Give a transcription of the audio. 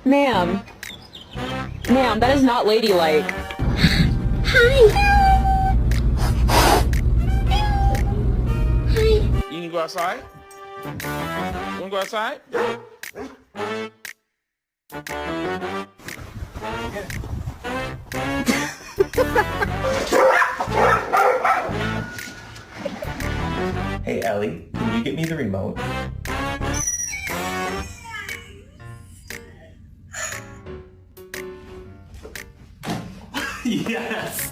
Ma'am. Ma'am, that is not ladylike. Hi. Hi. You can go outside? You wanna go outside? Hey Ellie, can you get me the remote? Yes!